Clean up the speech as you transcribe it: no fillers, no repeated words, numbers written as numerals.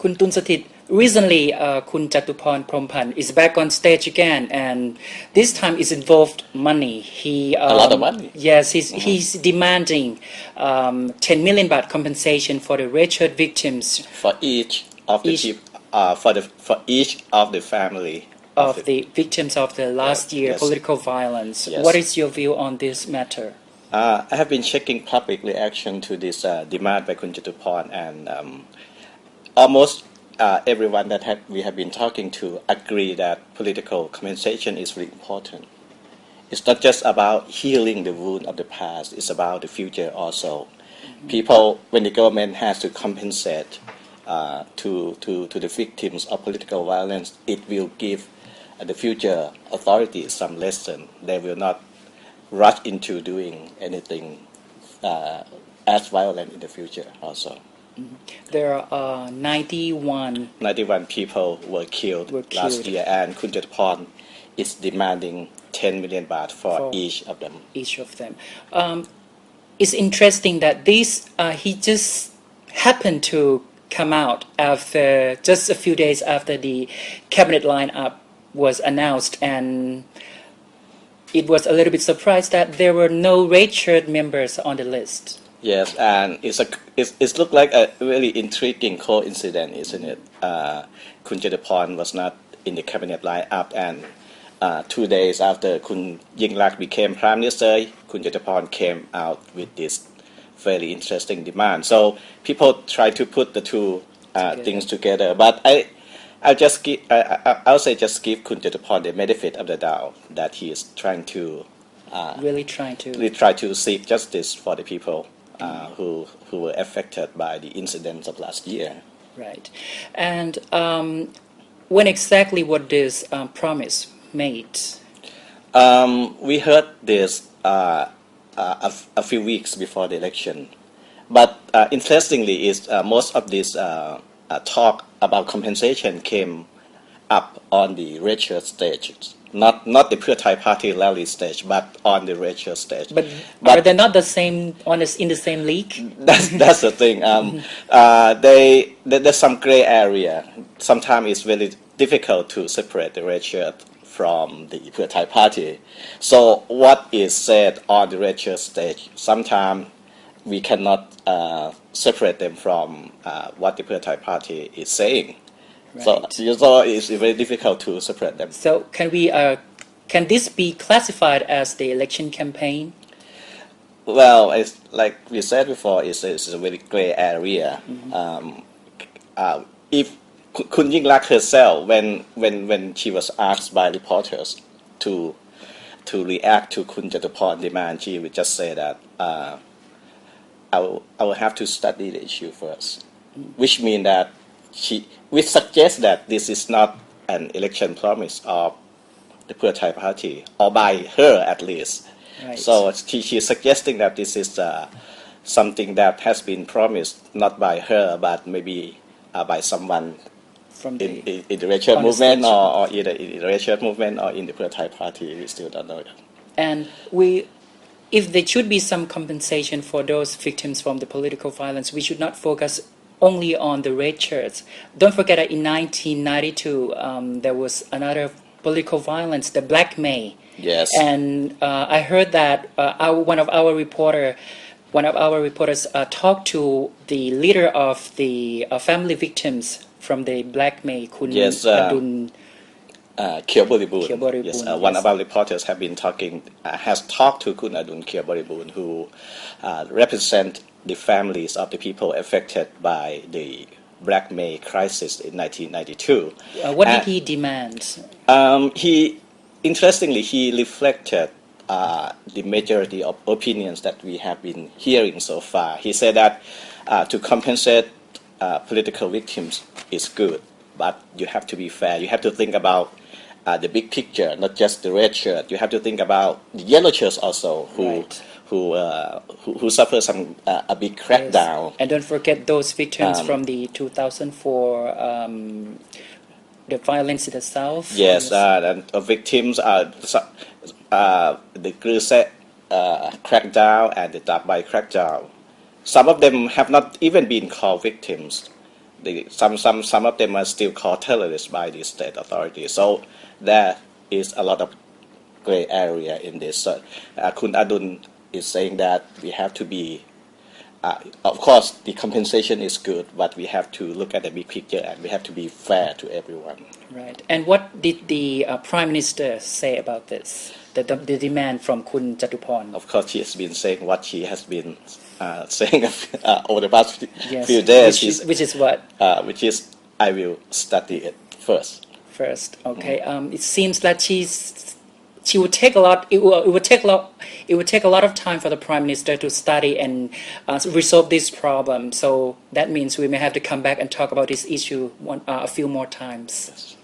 Kun Tunsatit, recently Kun Chatuporn Prompan is back on stage again, and this time is involved money. A lot of money. Yes, he's demanding 10 million baht compensation for the wretched victims. For each of the for each of the family of the victims of the last year political violence. Yes. What is your view on this matter? I have been checking public reaction to this demand by Kun Chatuporn, and almost everyone that we have been talking to agree that political compensation is really important. It's not just about healing the wound of the past, it's about the future also. People, when the government has to compensate to the victims of political violence, it will give the future authorities some lesson. They will not rush into doing anything as violent in the future also. There are 91 people were killed last year, and Kun Chatuporn is demanding 10 million baht for each of them. It's interesting that this he just happened to come out after just a few days after the cabinet lineup was announced, and it was a little bit surprised that there were no red shirt members on the list. Yes, and it looked like a really intriguing coincidence, isn't it? Kun Chatuporn was not in the cabinet lineup, and 2 days after Kun Yingluck became Prime Minister, Kun Chatuporn came out with this very interesting demand. So people try to put the two things together, but I'll say just give Kun Chatuporn the benefit of the doubt that he is trying to really try to seek justice for the people who were affected by the incidents of last year. Right, and when exactly was this promise made? We heard this a few weeks before the election, but interestingly, is most of this talk about compensation came up on the red shirt stage, not the Pheu Thai Party rally stage, but on the red shirt stage. But are they not the same in the same league? That's the thing. There's some gray area. Sometimes it's very difficult to separate the red shirt from the Pheu Thai Party. So what is said on the red shirt stage, sometimes we cannot separate them from what the Pheu Thai Party is saying. Right. So it's very difficult to separate them. So can this be classified as the election campaign? Well, it's like we said before, it's a very gray area. If Kun Yingluck herself, when she was asked by reporters to react to Kun Chatuporn demand, she would just say that I will have to study the issue first, which means that we suggest that this is not an election promise of the Pheu Thai Party, or by her at least. Right. So she's suggesting that this is something that has been promised not by her, but maybe by someone from in the red shirt movement, or either in the red shirt movement or in the Pheu Thai Party. We still don't know. And if there should be some compensation for those victims from the political violence, we should not focus only on the red shirts. Don't forget that in 1992 there was another political violence, the Black May. Yes. And I heard that one of our reporters talked to the leader of the family victims from the Black May, Kun Adun Kheoboriboon. Yes, one of our reporters has talked to Kun Adun Kheoboriboon, who represent the families of the people affected by the Black May crisis in 1992. What did he demand? Interestingly, he reflected the majority of opinions that we have been hearing so far. He said that to compensate political victims is good, but you have to be fair. You have to think about the big picture, not just the red shirt. You have to think about the yellow shirts also, who suffer a big crackdown. Yes. And don't forget those victims from the 2004 the violence in the south. Yes, and victims are the Gruse crackdown and the Dabai crackdown. Some of them have not even been called victims, some of them are still called terrorists by the state authorities. So there is a lot of gray area in this. Kun Adun is saying that we have to be, of course, the compensation is good, but we have to look at the big picture and we have to be fair to everyone. Right. And what did the Prime Minister say about this? The demand from Kun Jatuporn? Of course, she has been saying what she has been saying over the past Yes. few days. Which is what? Which is, I will study it first. Okay. It seems that she would take a lot. It would take a lot of time for the Prime Minister to study and resolve this problem. So that means we may have to come back and talk about this issue a few more times. Yes.